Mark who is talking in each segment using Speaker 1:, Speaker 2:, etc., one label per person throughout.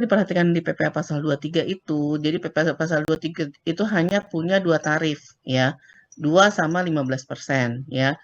Speaker 1: Diperhatikan di PPh pasal 23 itu, jadi PPh pasal 23 itu hanya punya 2 tarif ya. 2 sama 15% ya.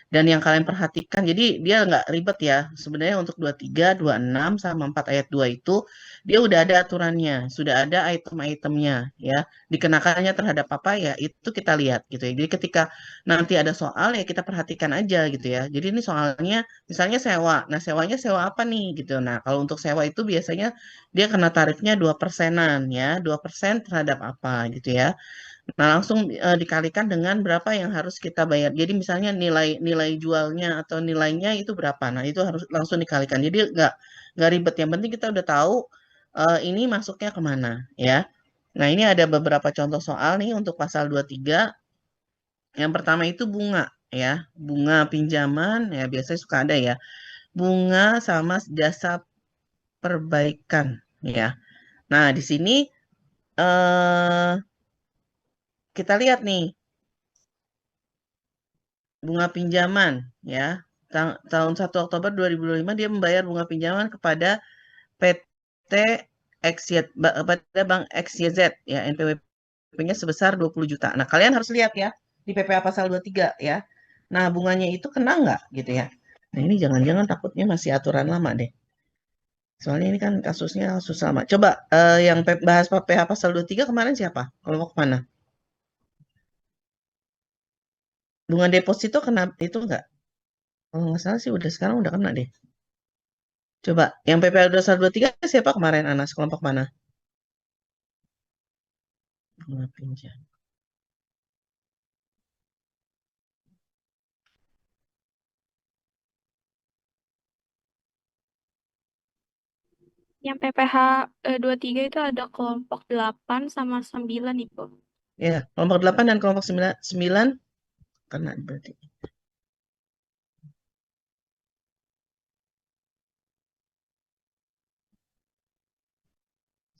Speaker 1: Dan yang kalian perhatikan, jadi dia nggak ribet ya. Sebenarnya untuk 23, 26, sama 4 ayat 2 itu, dia udah ada aturannya, sudah ada item-itemnya ya. Dikenakannya terhadap apa ya, itu kita lihat gitu ya. Jadi ketika nanti ada soal ya kita perhatikan aja gitu ya. Jadi ini soalnya, misalnya sewa. Nah sewanya sewa apa nih gitu. Nah kalau untuk sewa itu biasanya dia kena tarifnya 2%-an ya. 2% terhadap apa gitu ya. Nah, langsung dikalikan dengan berapa yang harus kita bayar. Jadi misalnya nilai nilai jualnya atau nilainya itu berapa. Nah, itu harus langsung dikalikan. Jadi nggak ribet. Yang penting kita udah tahu ini masuknya kemana ya. Nah, ini ada beberapa contoh soal nih untuk pasal 23. Yang pertama itu bunga ya. Bunga pinjaman ya biasanya suka ada ya. Bunga sama jasa perbaikan ya. Nah, di sini eh kita lihat nih bunga pinjaman ya. Tahun 1 Oktober 2005 dia membayar bunga pinjaman kepada PT XY, pada Bank XYZ ya, NPWP-nya sebesar 20 juta. Nah, kalian harus lihat ya di PPh pasal 23 ya. Nah, bunganya itu kena nggak gitu ya. Nah, ini jangan-jangan takutnya masih aturan lama deh. Soalnya ini kan kasusnya kasus sama. Coba yang bahas PPh pasal 23 kemarin siapa? Kalau mau kemana? Bunga deposito kena itu nggak? Kalau nggak salah sih udah sekarang udah kena deh. Coba, yang PPL 2123 siapa kemarin, Anas? Kelompok mana? Bunga pinjam.
Speaker 2: Yang PPh 23 itu ada kelompok 8 sama 9 Ibu.
Speaker 1: Ya, kelompok 8 dan kelompok 9, 9 kena berarti.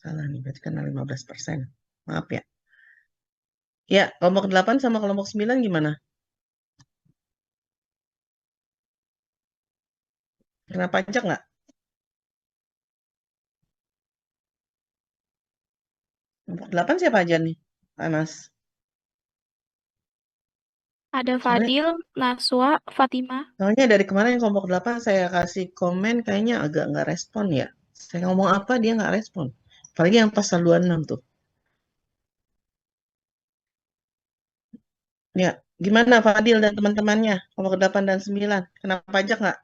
Speaker 1: Salah nih, berarti kena 15%. Maaf ya. Ya, kelompok 8 sama kelompok 9 gimana? Kena pajak nggak? Kelompok 8 siapa aja nih, Anas?
Speaker 2: Ada
Speaker 1: Soalnya,
Speaker 2: Fadil, Naswa, Fatimah.
Speaker 1: soalnya dari kemarin kelompok 8 saya kasih komen kayaknya agak nggak respon ya. Saya ngomong apa dia nggak respon. Apalagi yang pasal 26 tuh. Ya, gimana Fadil dan teman-temannya? Kelompok 8 dan 9 kena pajak nggak?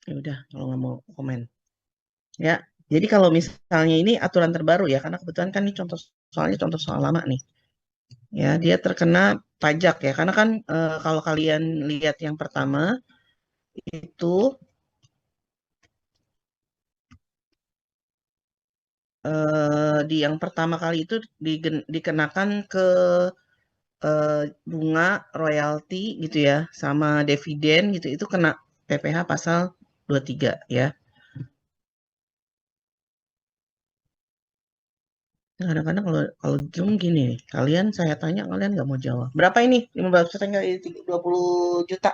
Speaker 1: Ya udah, kalau nggak mau komen. Ya, jadi kalau misalnya ini aturan terbaru ya, karena kebetulan kan ini contoh soalnya contoh soal lama nih. Ya, dia terkena pajak ya, karena kan kalau kalian lihat yang pertama itu di yang pertama kali itu dikenakan ke bunga royalti gitu ya, sama dividen gitu, itu kena PPh pasal 23 ya. Nah, kadang-kadang kalau kalau Zoom gini nih, kalian saya tanya kalian nggak mau jawab. Berapa ini? 15% kali 20 juta.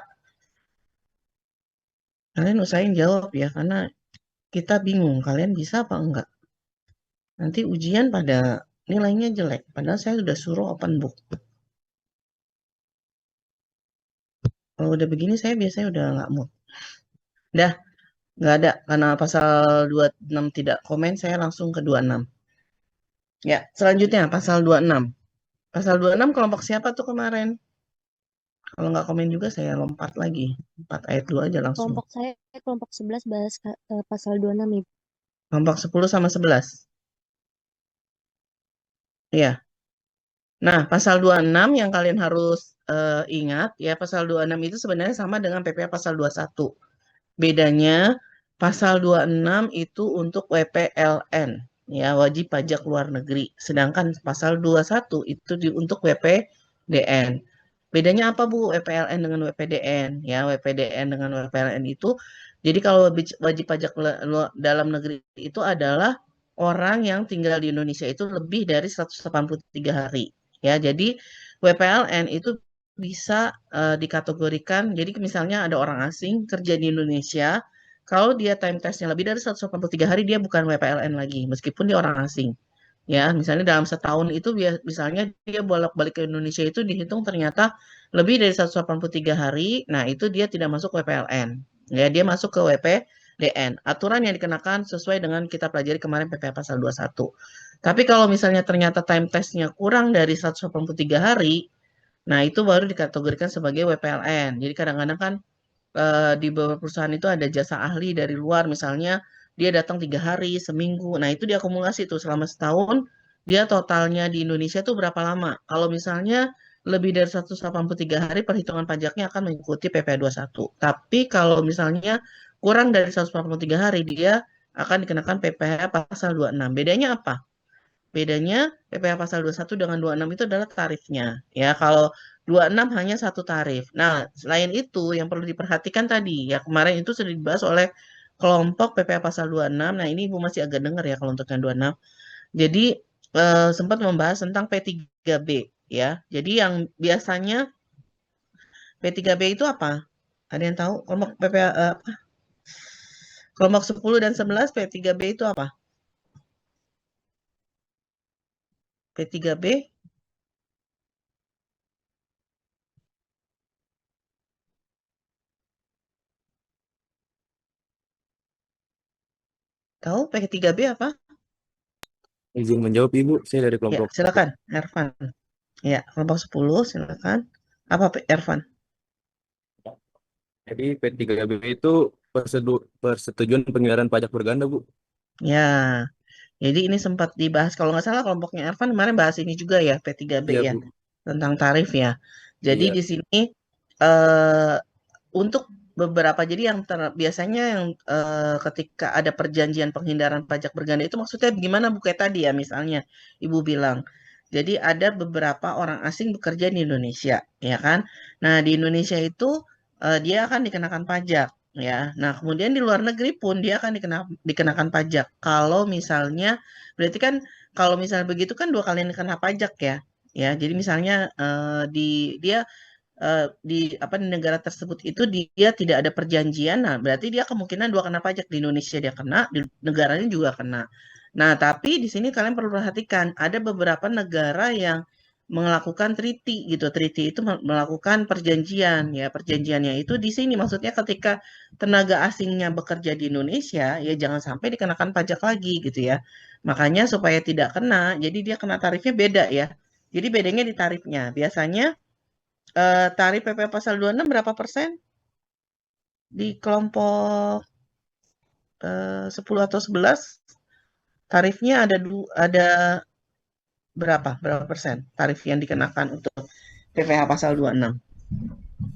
Speaker 1: Kalian usahain jawab ya, karena kita bingung kalian bisa apa enggak. Nanti ujian pada nilainya jelek, padahal saya sudah suruh open book. Kalau udah begini saya biasanya udah nggak mood. Dah, nggak ada, karena pasal 26 tidak komen, saya langsung ke 26. Ya, selanjutnya pasal 26. Pasal 26 kelompok siapa tuh kemarin? Kalau nggak komen juga saya lompat lagi. 4 ayat 2 aja langsung.
Speaker 3: Kelompok saya kelompok 11 bahas pasal 26 Ibu.
Speaker 1: Kelompok 10 sama 11. Iya. Nah, pasal 26 yang kalian harus ingat ya, pasal 26 itu sebenarnya sama dengan PPh pasal 21. Bedanya pasal 26 itu untuk WPLN ya, wajib pajak luar negeri. Sedangkan pasal 21 itu untuk WPDN. Bedanya apa Bu WPLN dengan WPDN? Ya, WPDN dengan WPLN itu jadi kalau wajib pajak dalam negeri itu adalah orang yang tinggal di Indonesia itu lebih dari 183 hari. Ya, jadi WPLN itu bisa dikategorikan. Jadi misalnya ada orang asing kerja di Indonesia, kalau dia time testnya lebih dari 183 hari, dia bukan WPLN lagi, meskipun dia orang asing. Ya, misalnya dalam setahun itu misalnya dia bolak-balik ke Indonesia itu dihitung ternyata lebih dari 183 hari, nah itu dia tidak masuk WPLN. Ya, dia masuk ke WPDN. Aturan yang dikenakan sesuai dengan kita pelajari kemarin PPh pasal 21. Tapi kalau misalnya ternyata time testnya kurang dari 183 hari, nah itu baru dikategorikan sebagai WPLN. Jadi kadang-kadang kan di beberapa perusahaan itu ada jasa ahli dari luar, misalnya dia datang 3 hari, seminggu. Nah itu diakumulasi tuh selama setahun, dia totalnya di Indonesia tuh berapa lama. Kalau misalnya lebih dari 183 hari, perhitungan pajaknya akan mengikuti PP 21. Tapi kalau misalnya kurang dari 183 hari, dia akan dikenakan PPh pasal 26. Bedanya apa? Bedanya PPh pasal 21 dengan 26 itu adalah tarifnya. Ya, kalau 26 hanya satu tarif. Nah, selain itu yang perlu diperhatikan tadi, ya kemarin itu sudah dibahas oleh kelompok PPh pasal 26. Nah, ini Ibu masih agak dengar ya kalau untuk yang 26. Jadi sempat membahas tentang P3B ya. Jadi yang biasanya P3B itu apa? Ada yang tahu? Kelompok PPh kelompok 10 dan 11 P3B itu apa? P3B tahu P3B apa?
Speaker 4: Izin menjawab Ibu, saya dari
Speaker 1: Ya,
Speaker 4: kelompok.
Speaker 1: silakan, Ervan. Ya, kelompok 10, silakan. Apa, Ervan?
Speaker 4: Jadi P3B itu persetujuan pengeliran pajak berganda, Bu.
Speaker 1: Ya, jadi ini sempat dibahas, kalau nggak salah kelompoknya Ervan kemarin bahas ini juga ya, P3B
Speaker 4: Iya,
Speaker 1: ya,
Speaker 4: Bu.
Speaker 1: tentang tarif ya. Jadi
Speaker 4: Iya.
Speaker 1: di sini eh, untuk beberapa, jadi yang biasanya yang ketika ada perjanjian penghindaran pajak berganda itu maksudnya gimana Bu kayak tadi ya, misalnya Ibu bilang. Jadi ada beberapa orang asing bekerja di Indonesia, ya kan? Nah, di Indonesia itu dia akan dikenakan pajak, ya. Nah, kemudian di luar negeri pun dia akan dikenakan pajak. Kalau misalnya, berarti kan kalau misalnya begitu kan dua kali dikena pajak ya. Ya, jadi misalnya dia di apa di negara tersebut itu dia tidak ada perjanjian, nah berarti dia kemungkinan dua kena pajak di Indonesia dia kena, di negaranya juga kena. Nah, tapi di sini kalian perlu perhatikan ada beberapa negara yang melakukan treaty gitu. Treaty itu melakukan perjanjian ya. Perjanjiannya itu di sini maksudnya ketika tenaga asingnya bekerja di Indonesia ya jangan sampai dikenakan pajak lagi gitu ya. Makanya supaya tidak kena, jadi dia kena tarifnya beda ya. Jadi bedanya di tarifnya. Biasanya tarif PP pasal 26 berapa persen? Di kelompok 10 atau 11 tarifnya ada berapa? Berapa persen tarif yang dikenakan untuk PPh pasal 26?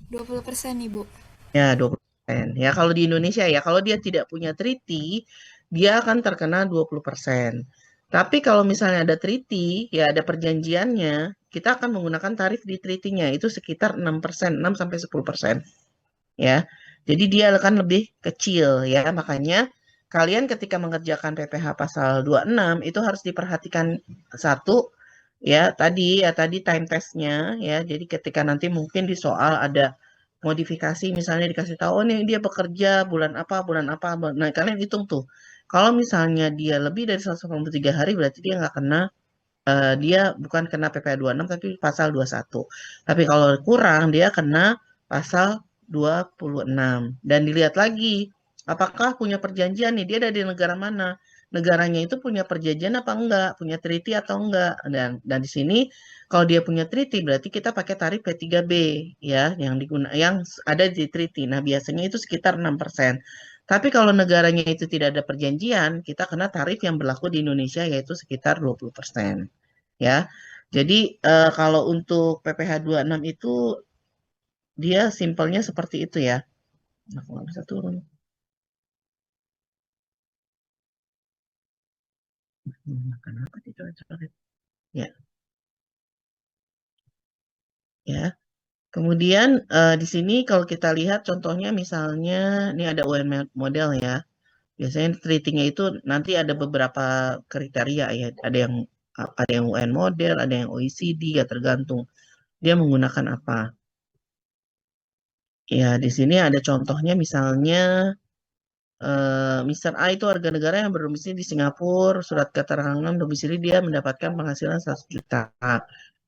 Speaker 5: 20% Ibu.
Speaker 1: Ya, 20%. Ya, kalau di Indonesia ya, kalau dia tidak punya treaty, dia akan terkena 20%. Tapi kalau misalnya ada treaty, ya ada perjanjiannya, kita akan menggunakan tarif di treaty-nya itu sekitar 6%, 6 sampai 10%. Ya. Jadi dia akan lebih kecil ya. Makanya kalian ketika mengerjakan PPh pasal 26 itu harus diperhatikan satu ya tadi time testnya ya. Jadi ketika nanti mungkin di soal ada modifikasi misalnya dikasih tahu oh nih dia bekerja bulan apa. Nah, kalian hitung tuh. Kalau misalnya dia lebih dari 183 hari berarti dia nggak kena dia bukan kena PPh 26 tapi pasal 21. Tapi kalau kurang dia kena pasal 26. Dan dilihat lagi apakah punya perjanjian nih dia dari negara mana? Negaranya itu punya perjanjian apa enggak? Punya treaty atau enggak? Dan di sini kalau dia punya treaty berarti kita pakai tarif P3B ya yang ada di treaty. Nah, biasanya itu sekitar 6%. Tapi kalau negaranya itu tidak ada perjanjian, kita kena tarif yang berlaku di Indonesia yaitu sekitar 20%. Ya. Jadi kalau untuk PPh 26 itu dia simpelnya seperti itu ya. Aku nggak bisa turun. Kenapa dicoret-coret? Ya, ya. Kemudian di sini kalau kita lihat contohnya misalnya ini ada UN model ya. Biasanya treatingnya itu nanti ada beberapa kriteria ya. Ada yang UN model, ada yang OECD ya tergantung dia menggunakan apa. Ya, di sini ada contohnya misalnya Mr. A itu warga negara yang berdomisili di Singapura, surat keterangan domisili dia mendapatkan penghasilan 100 juta.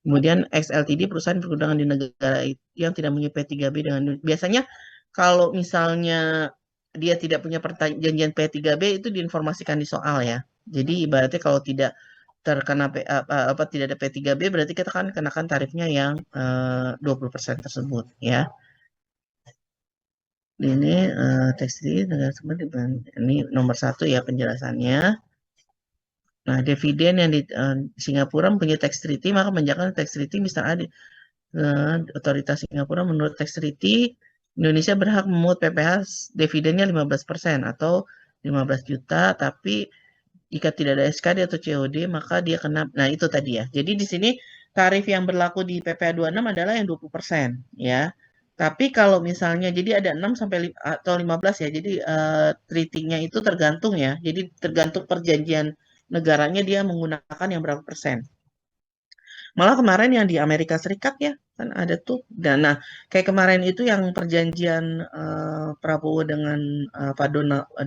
Speaker 1: Kemudian XLTD perusahaan pergudangan di negara yang tidak punya P3B dengan biasanya kalau misalnya dia tidak punya perjanjian P3B itu diinformasikan di soal ya. Jadi ibaratnya kalau tidak terkena tidak ada P3B berarti kita kan kenakan tarifnya yang 20% tersebut ya. Ini tekstil negara seperti ini nomor 1 ya penjelasannya. Nah, dividen yang di Singapura mempunyai tax treaty, maka menjalankan tax treaty misalnya otoritas Singapura menurut tax treaty Indonesia berhak memungut PPh dividennya 15% atau 15 juta, tapi jika tidak ada SKD atau COD maka dia kena. Nah, itu tadi ya. Jadi di sini tarif yang berlaku di PPh 26 adalah yang 20% ya. Tapi kalau misalnya jadi ada 6 sampai atau 15 ya. Jadi treaty-nya itu tergantung ya. Jadi tergantung perjanjian negaranya dia menggunakan yang berapa persen. Malah kemarin yang di Amerika Serikat ya kan ada tuh. Dan nah kayak kemarin itu yang perjanjian Prabowo dengan Pak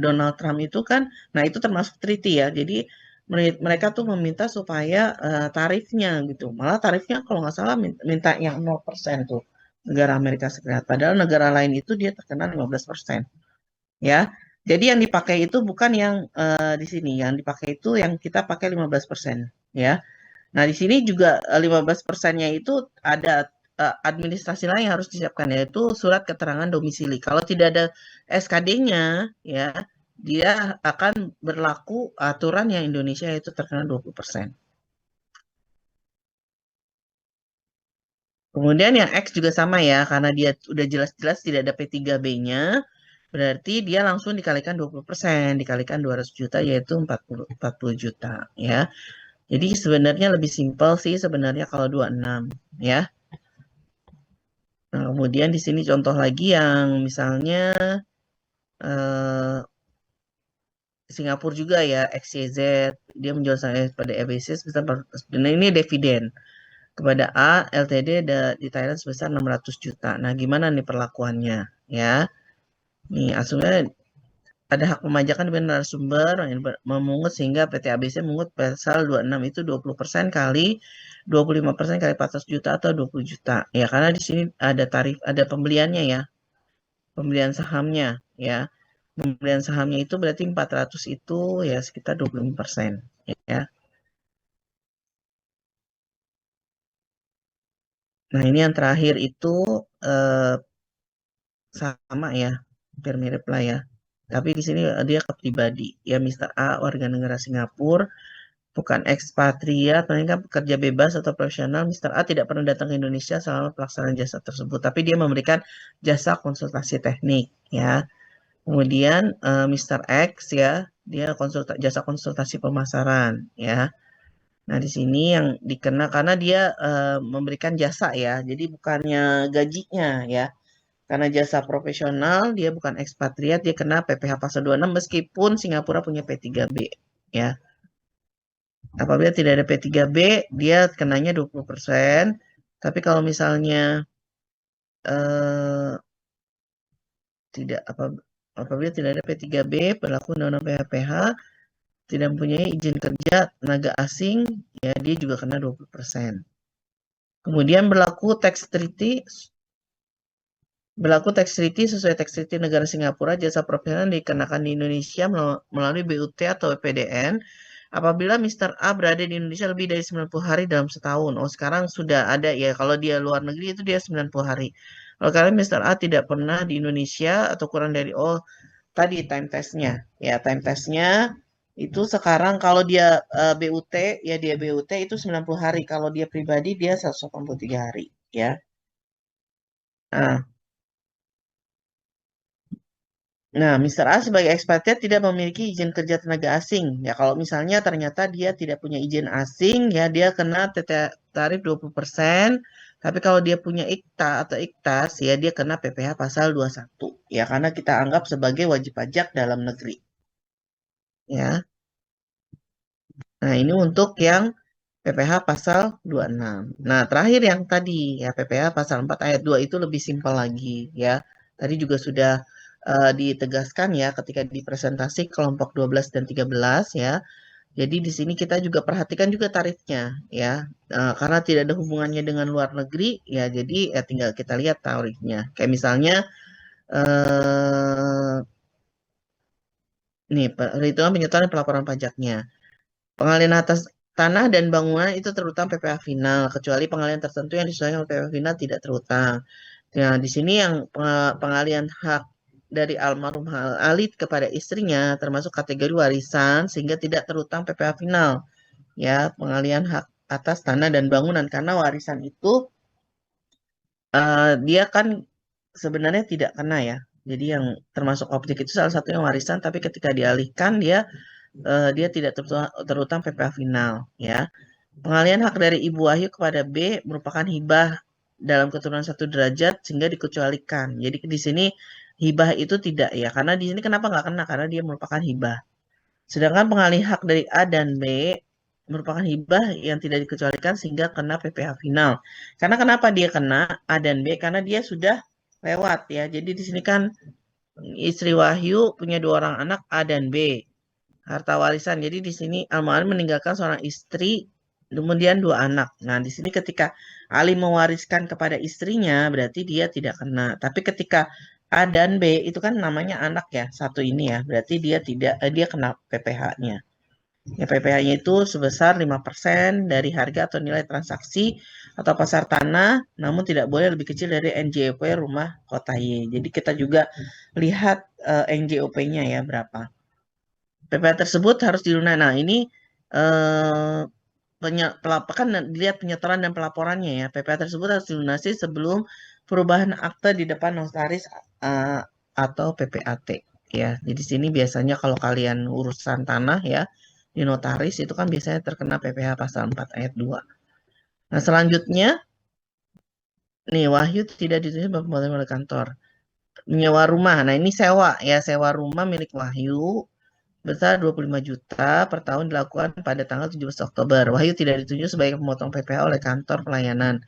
Speaker 1: Donald Trump itu kan, nah itu termasuk treaty ya. Jadi mereka tuh meminta supaya tarifnya gitu. Malah tarifnya kalau nggak salah minta yang 0% tuh negara Amerika Serikat. Padahal negara lain itu dia terkena 15%. Ya. Jadi yang dipakai itu bukan yang di sini, yang dipakai itu yang kita pakai 15%, ya. Nah, di sini juga 15%-nya itu ada administrasi lain yang harus disiapkan, yaitu surat keterangan domisili. Kalau tidak ada SKD-nya, ya, dia akan berlaku aturan yang Indonesia itu terkena 20%. Kemudian yang X juga sama ya, karena dia udah jelas-jelas tidak ada P3B-nya, berarti dia langsung dikalikan 20%, dikalikan 200 juta, yaitu 40 juta, ya. Jadi sebenarnya lebih simpel sih sebenarnya kalau 26, ya. Nah, kemudian di sini contoh lagi yang misalnya eh, Singapura juga ya, XYZ, dia menjual saham pada ABC sebesar 400, dan ini dividen kepada A LTD di Thailand sebesar 600 juta. Nah, gimana nih perlakuannya ya? Nih, asumsinya ada hak pemajakan di narasumber yang memungut sehingga PT ABC memungut pasal 26 itu 20% kali 25% kali 400 juta atau 20 juta. Ya, karena di sini ada tarif, ada pembeliannya ya. Pembelian sahamnya ya. Pembelian sahamnya itu berarti 400 itu ya sekitar 25% ya. Nah, ini yang terakhir itu sama ya, hampir mirip lah ya. Tapi di sini dia ke pribadi. Ya, Mr. A warga negara Singapura, bukan ekspatriat, melainkan pekerja bebas atau profesional. Mr. A tidak pernah datang ke Indonesia selama pelaksanaan jasa tersebut, tapi dia memberikan jasa konsultasi teknik ya. Kemudian Mr. X ya, dia jasa konsultasi pemasaran ya. Nah, di sini yang dikena karena dia memberikan jasa ya, jadi bukannya gajinya ya. Karena jasa profesional, dia bukan ekspatriat, dia kena PPh pasal 26 meskipun Singapura punya P3B ya. Apabila tidak ada P3B, dia kenanya 20%. Tapi kalau misalnya eh, tidak apabila tidak ada P3B, berlaku undang-undang PHPH, tidak mempunyai izin kerja tenaga asing, ya dia juga kena 20%. Kemudian berlaku tax treaty sesuai tax treaty negara Singapura, jasa profesional dikenakan di Indonesia melalui BUT atau PDN apabila Mr. A berada di Indonesia lebih dari 90 hari dalam setahun. Oh, sekarang sudah ada ya, kalau dia luar negeri itu dia 90 hari. Kalau kalian Mr. A tidak pernah di Indonesia atau kurang dari, tadi time testnya. Ya, time testnya itu sekarang kalau dia BUT, ya dia BUT itu 90 hari. Kalau dia pribadi dia 183 hari. Ya. Nah, Mr. A sebagai ekspatriat tidak memiliki izin kerja tenaga asing. Ya, kalau misalnya ternyata dia tidak punya izin asing, ya dia kena tarif 20%. Tapi kalau dia punya IKTA atau IKTAS, ya dia kena PPh pasal 21. Ya, karena kita anggap sebagai wajib pajak dalam negeri. Ya. Nah, ini untuk yang PPh pasal 26. Nah, terakhir yang tadi, ya PPh pasal 4 ayat 2 itu lebih simpel lagi, ya. Tadi juga sudah ditegaskan ya ketika di presentasi kelompok 12 dan 13 ya. Jadi di sini kita juga perhatikan juga tarifnya ya. Karena tidak ada hubungannya dengan luar negeri ya, jadi tinggal kita lihat tarifnya. Kayak misalnya nih perhitungan penyetoran dan pelaporan pajaknya. Pengalian atas tanah dan bangunan itu terutang PPh final, kecuali pengalian tertentu yang disesuaikan oleh PPh final tidak terutang. Nah, di sini yang pengalian hak dari almarhum Alid kepada istrinya termasuk kategori warisan sehingga tidak terutang PPh final. Ya, pengalian hak atas tanah dan bangunan karena warisan itu dia kan sebenarnya tidak kena ya. Jadi yang termasuk objek itu salah satunya warisan, tapi ketika dialihkan dia tidak terutang PPh final ya. Pengalian hak dari Ibu Wahyu kepada B merupakan hibah dalam keturunan 1 derajat sehingga dikecualikan. Jadi di sini hibah itu tidak ya, karena di sini kenapa nggak kena? Karena dia merupakan hibah. Sedangkan pengalihan hak dari A dan B merupakan hibah yang tidak dikecualikan sehingga kena PPh final. Karena kenapa dia kena A dan B? Karena dia sudah lewat ya. Jadi di sini kan istri Wahyu punya 2 orang anak A dan B. Harta warisan. Jadi di sini almarhum meninggalkan seorang istri, kemudian 2 anak. Nah, di sini ketika Ali mewariskan kepada istrinya, berarti dia tidak kena. Tapi ketika A dan B itu kan namanya anak ya, satu ini ya, berarti dia kena PPh-nya. Ya, PPh-nya itu sebesar 5% dari harga atau nilai transaksi atau pasar tanah, namun tidak boleh lebih kecil dari NJOP rumah kota Y. Jadi kita juga lihat NJOP-nya ya berapa. PPh tersebut harus dilunasi. Nah, ini kan dilihat penyetoran dan pelaporannya ya. PPh tersebut harus dilunasi sebelum perubahan akte di depan notaris atau PPAT ya. Jadi sini biasanya kalau kalian urusan tanah ya di notaris itu kan biasanya terkena PPh pasal 4 ayat 2. Nah, selanjutnya nih Wahyu tidak dituntut pembuatan oleh kantor. Menyewa rumah. Nah, ini sewa ya, sewa rumah milik Wahyu besar 25 juta per tahun dilakukan pada tanggal 17 Oktober. Wahyu tidak ditunjuk sebagai pemotong PPh oleh kantor pelayanan.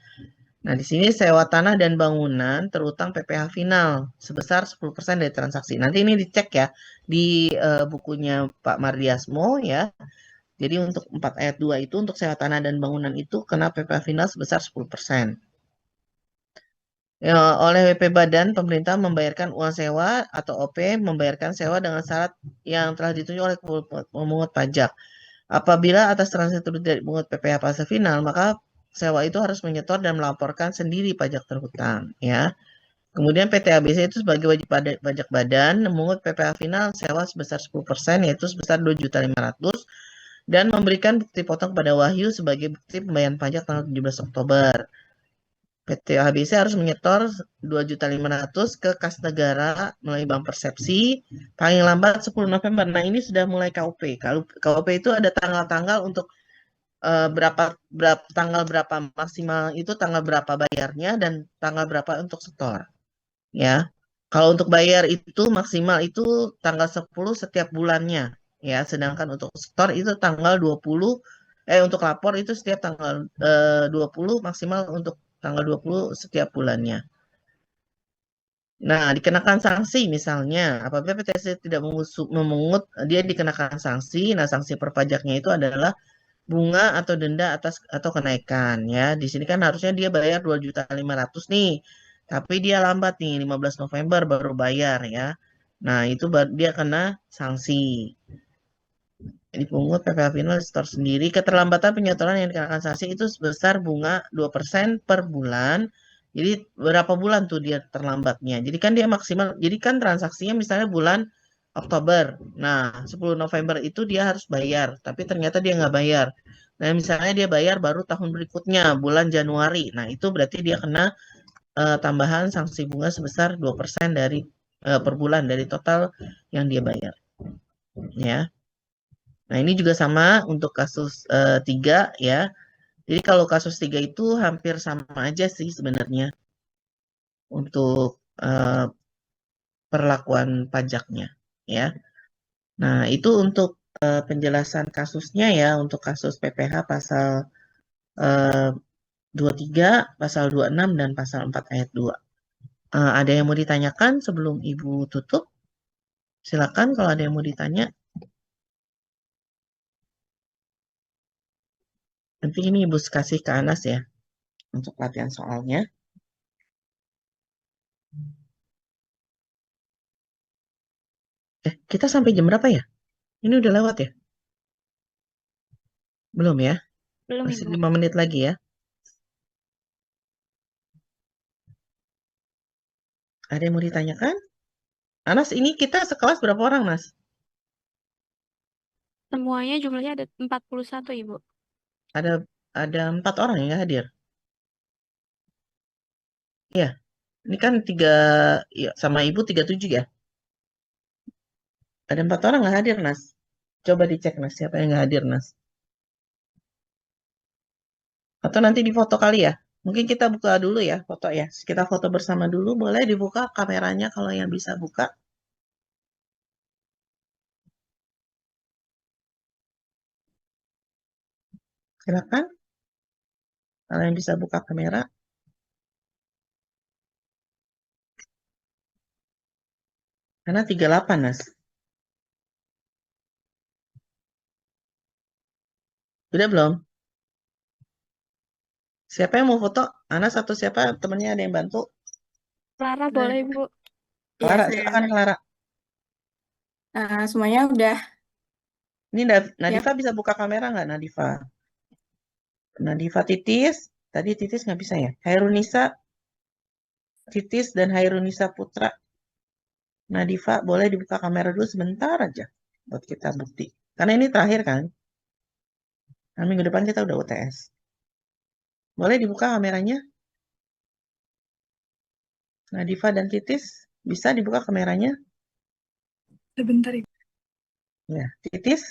Speaker 1: Nah, di sini sewa tanah dan bangunan terutang PPh final sebesar 10% dari transaksi. Nanti ini dicek ya di bukunya Pak Mardiasmo ya. Jadi untuk 4 ayat 2 itu untuk sewa tanah dan bangunan itu kena PPh final sebesar 10%. Ya, oleh WP Badan, pemerintah membayarkan uang sewa atau OP membayarkan sewa dengan syarat yang telah ditunjuk oleh pemungut pajak. Apabila atas transaksi tersebut tidak dipungut PPh pasal final, maka sewa itu harus menyetor dan melaporkan sendiri pajak terhutang. Ya. Kemudian PT ABC itu sebagai wajib pajak badan memungut PPh final sewa sebesar 10% yaitu sebesar 2.500.000 dan memberikan bukti potong kepada Wahyu sebagai bukti pembayaran pajak tanggal 17 Oktober. PT ABC harus menyetor 2.500.000 ke kas negara melalui bank persepsi paling lambat 10 November. Nah, ini sudah mulai KUP. Kalau KUP itu ada tanggal-tanggal untuk tanggal berapa maksimal itu tanggal berapa bayarnya dan tanggal berapa untuk setor. Ya. Kalau untuk bayar itu maksimal itu tanggal 10 setiap bulannya ya, sedangkan untuk setor itu tanggal 20 untuk lapor itu setiap tanggal 20 maksimal untuk tanggal 20 setiap bulannya. Nah, dikenakan sanksi misalnya apabila PTC tidak memungut, dia dikenakan sanksi. Nah, sanksi perpajaknya itu adalah bunga atau denda atas atau kenaikan ya. Di sini kan harusnya dia bayar 2.500.000 nih. Tapi dia lambat nih 15 November baru bayar ya. Nah, itu dia kena sanksi. Dipungut PPh final setor sendiri. Keterlambatan penyetoran yang dikenakan sanksi itu sebesar bunga 2% per bulan. Jadi berapa bulan tuh dia terlambatnya. Jadi kan dia maksimal. Jadi kan transaksinya misalnya bulan Oktober. Nah, 10 November itu dia harus bayar. Tapi ternyata dia nggak bayar. Nah, misalnya dia bayar baru tahun berikutnya, bulan Januari. Nah, itu berarti dia kena tambahan sanksi bunga sebesar 2% dari per bulan dari total yang dia bayar. Ya. Nah, ini juga sama untuk kasus 3 ya. Jadi kalau kasus 3 itu hampir sama aja sih sebenarnya untuk perlakuan pajaknya ya. Nah, itu untuk penjelasan kasusnya ya, untuk kasus PPh pasal 23, pasal 26 dan pasal 4 ayat 2. Ada yang mau ditanyakan sebelum Ibu tutup? Silakan kalau ada yang mau ditanya. Nanti ini Ibu kasih ke Anas ya untuk latihan soalnya. Kita sampai jam berapa ya? Ini udah lewat ya? Belum ya?
Speaker 2: Belum,
Speaker 1: Masih
Speaker 2: Ibu.
Speaker 1: 5 menit lagi ya. Ada yang mau ditanyakan? Anas, ini kita sekelas berapa orang, Mas?
Speaker 2: Semuanya jumlahnya ada 41, Ibu.
Speaker 1: Ada ada 4 orang yang nggak hadir. Iya, ini kan 3 ya, sama Ibu 37 ya. Ada 4 orang nggak hadir, Nas. Coba dicek, Nas, siapa yang nggak hadir, Nas. Atau nanti difoto kali ya. Mungkin kita buka dulu ya, foto ya. Kita foto bersama dulu, boleh dibuka kameranya kalau yang bisa buka. Silakan. Kalau yang bisa buka kamera. Karena 38, Nas. Udah belum? Siapa yang mau foto? Anas atau siapa temennya ada yang bantu?
Speaker 2: Clara boleh, Ibu.
Speaker 5: Iya,
Speaker 1: Clara,
Speaker 5: saya.
Speaker 1: silakan Clara.
Speaker 5: Semuanya udah
Speaker 1: Ini
Speaker 5: siap.
Speaker 1: Nadifa bisa buka kamera nggak, Nadifa? Nadifa Titis, tadi Titis nggak bisa ya. Hairunisa, Titis dan Hairunisa Putra. Nadifa, boleh dibuka kamera dulu sebentar aja buat kita bukti. Karena ini terakhir kan. Nah, minggu depan kita udah UTS. Boleh dibuka kameranya? Nadifa dan Titis, bisa dibuka kameranya?
Speaker 5: Sebentar, Ibu.
Speaker 1: Ya, Titis.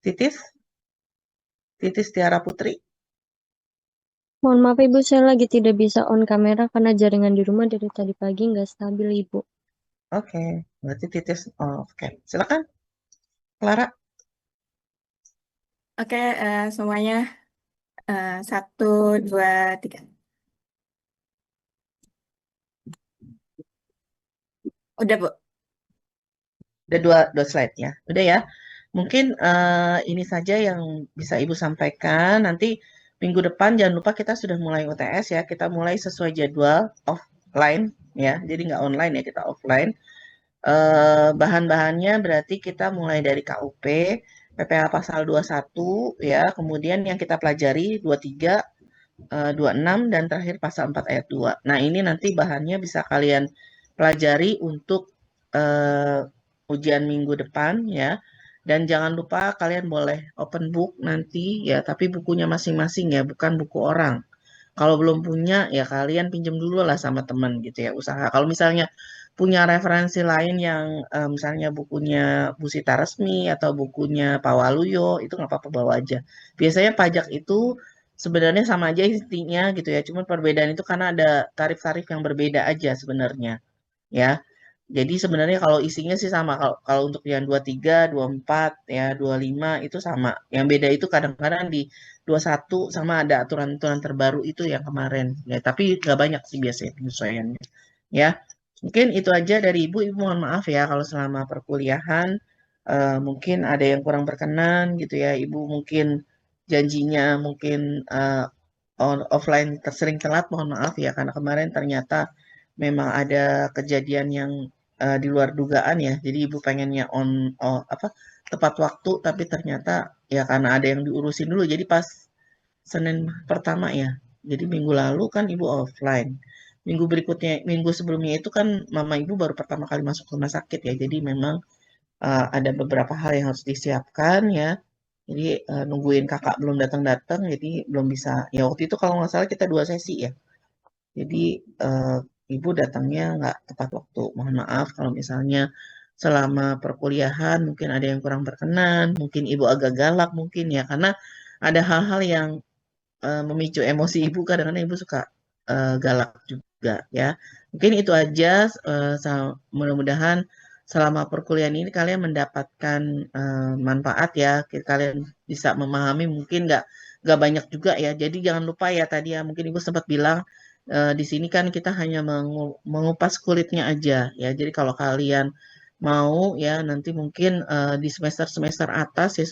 Speaker 1: Titis. Titis Tiara Putri.
Speaker 3: Mohon maaf Ibu, saya lagi tidak bisa on kamera karena jaringan di rumah dari tadi pagi nggak stabil Ibu.
Speaker 1: Oke, berarti Titis. Oh, oke, silakan. Clara.
Speaker 5: Oke, semuanya 1, 2, 3. Udah, Bu.
Speaker 1: Udah dua slide ya. Udah ya. Mungkin ini saja yang bisa Ibu sampaikan. Nanti minggu depan jangan lupa kita sudah mulai UTS ya. Kita mulai sesuai jadwal offline ya. Jadi nggak online ya, kita offline. Bahan-bahannya berarti kita mulai dari KUP, PPH pasal 21 ya. Kemudian yang kita pelajari 23, 26 dan terakhir pasal 4 ayat 2. Nah, ini nanti bahannya bisa kalian pelajari untuk ujian minggu depan ya. Dan jangan lupa kalian boleh open book nanti ya, tapi bukunya masing-masing ya, bukan buku orang. Kalau belum punya ya kalian pinjam dulu lah sama teman gitu ya, usaha. Kalau misalnya punya referensi lain yang misalnya bukunya Bu Sita Resmi atau bukunya Pak Waluyo, itu nggak apa-apa bawa aja. Biasanya pajak itu sebenarnya sama aja intinya gitu ya, cuma perbedaan itu karena ada tarif-tarif yang berbeda aja sebenarnya ya. Jadi sebenarnya kalau isinya sih sama. Kalau untuk yang 23, 24, ya 25 itu sama. Yang beda itu kadang-kadang di 21 sama ada aturan-aturan terbaru itu yang kemarin. Ya, tapi nggak banyak sih biasanya penyesuaiannya. Ya, mungkin itu aja dari Ibu. Ibu mohon maaf ya kalau selama perkuliahan mungkin ada yang kurang berkenan gitu ya. Ibu mungkin janjinya mungkin offline sering telat. Mohon maaf ya karena kemarin ternyata memang ada kejadian yang di luar dugaan ya. Jadi ibu pengennya apa tepat waktu, tapi ternyata ya karena ada yang diurusin dulu. Jadi pas Senin pertama ya. Jadi minggu lalu kan ibu offline. Minggu berikutnya, minggu sebelumnya itu kan mama ibu baru pertama kali masuk rumah sakit ya. Jadi memang ada beberapa hal yang harus disiapkan ya. Jadi nungguin kakak belum datang-datang, jadi belum bisa. Ya waktu itu kalau nggak salah kita 2 sesi ya. Jadi ibu datangnya nggak tepat waktu. Mohon maaf kalau misalnya selama perkuliahan mungkin ada yang kurang berkenan, mungkin ibu agak galak mungkin ya, karena ada hal-hal yang memicu emosi ibu. Kadang-kadang ibu suka galak juga ya. Mungkin itu aja. Mudah-mudahan selama perkuliahan ini kalian mendapatkan manfaat ya. Kalian bisa memahami mungkin nggak nggak banyak juga ya. Jadi jangan lupa ya tadi ya mungkin Ibu sempat bilang di sini kan kita hanya mengupas kulitnya aja ya. Jadi kalau kalian mau ya nanti mungkin di semester atas ya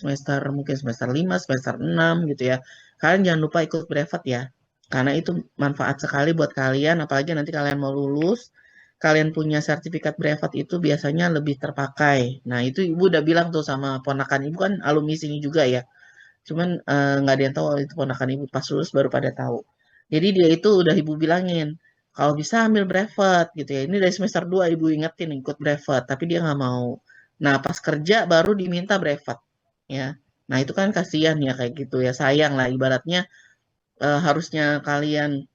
Speaker 1: mungkin semester 5, semester 6 gitu ya. Kalian jangan lupa ikut brevet ya. Karena itu manfaat sekali buat kalian apalagi nanti kalian mau lulus, kalian punya sertifikat brevet itu biasanya lebih terpakai. Nah, itu Ibu udah bilang tuh sama ponakan Ibu kan alumni sini juga ya. Cuman nggak ada yang tahu itu ponakan Ibu pas lulus baru pada tahu. Jadi dia itu udah Ibu bilangin, kalau bisa ambil brevet gitu ya. Ini dari semester 2 Ibu ingetin ikut brevet, tapi dia nggak mau. Nah, pas kerja baru diminta brevet ya. Nah, itu kan kasihan ya kayak gitu ya. Sayang lah ibaratnya harusnya kalian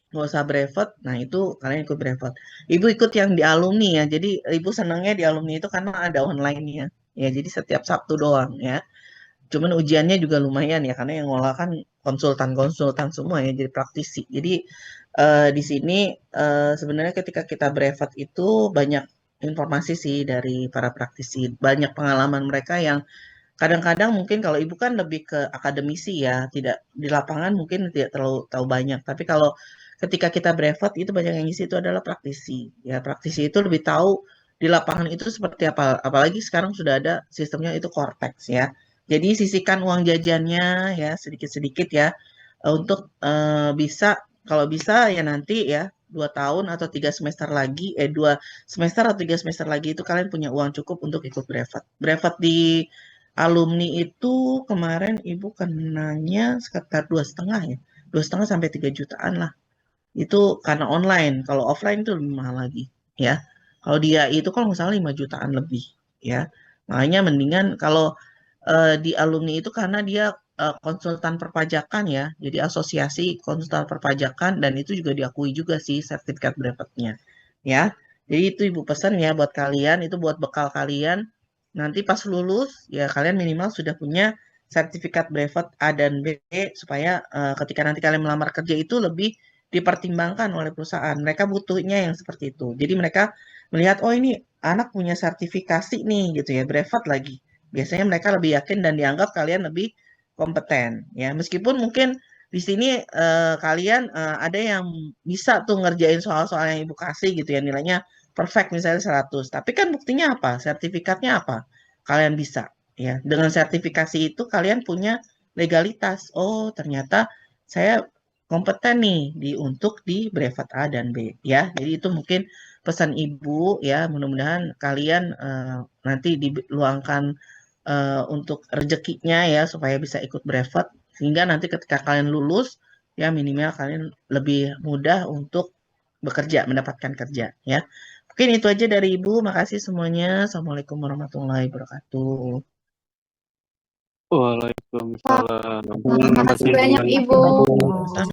Speaker 1: nggak usah brevet, nah itu kalian ikut brevet. Ibu ikut yang di alumni ya, jadi ibu senangnya di alumni itu karena ada online-nya. Ya, jadi setiap Sabtu doang ya. Cuman ujiannya juga lumayan ya, karena yang ngolah kan konsultan-konsultan semua ya, jadi praktisi. Jadi di sini sebenarnya ketika kita brevet itu banyak informasi sih dari para praktisi, banyak pengalaman mereka yang kadang-kadang mungkin kalau ibu kan lebih ke akademisi ya, tidak di lapangan mungkin tidak terlalu tahu banyak. Tapi kalau ketika kita brevet itu banyak yang isi itu adalah praktisi. Ya, praktisi itu lebih tahu di lapangan itu seperti apa. Apalagi sekarang sudah ada sistemnya itu Cortex ya. Jadi sisihkan uang jajannya ya sedikit-sedikit ya untuk bisa kalau bisa ya nanti ya 2 tahun atau 3 semester lagi 2 semester atau 3 semester lagi itu kalian punya uang cukup untuk ikut brevet. Brevet di alumni itu kemarin ibu kenanya sekitar 2,5 ya, 2,5 sampai 3 jutaan lah. Itu karena online. Kalau offline itu lebih mahal lagi ya. Kalau dia itu kalau nggak salah 5 jutaan lebih ya. Makanya mendingan kalau di alumni itu karena dia konsultan perpajakan ya. Jadi asosiasi konsultan perpajakan dan itu juga diakui juga sih sertifikat brevetnya ya. Jadi itu ibu pesan ya buat kalian, itu buat bekal kalian. Nanti pas lulus ya kalian minimal sudah punya sertifikat brevet A dan B supaya ketika nanti kalian melamar kerja itu lebih dipertimbangkan oleh perusahaan. Mereka butuhnya yang seperti itu. Jadi mereka melihat, oh ini anak punya sertifikasi nih gitu ya, brevet lagi. Biasanya mereka lebih yakin dan dianggap kalian lebih kompeten ya. Meskipun mungkin di sini kalian ada yang bisa tuh ngerjain soal-soal yang ibu kasih gitu ya, nilainya perfect misalnya 100. Tapi kan buktinya apa? Sertifikatnya apa? Kalian bisa ya. Dengan sertifikasi itu kalian punya legalitas. Oh, ternyata saya kompeten nih untuk di brevet A dan B ya. Jadi itu mungkin pesan ibu ya. Mudah-mudahan kalian nanti diluangkan untuk rezekinya ya supaya bisa ikut brevet sehingga nanti ketika kalian lulus ya minimal kalian lebih mudah untuk bekerja, mendapatkan kerja ya. Mungkin itu aja dari Ibu. Makasih semuanya. Assalamualaikum warahmatullahi wabarakatuh.
Speaker 4: Waalaikumsalam.
Speaker 5: Terima kasih banyak Ibu.
Speaker 1: Sama.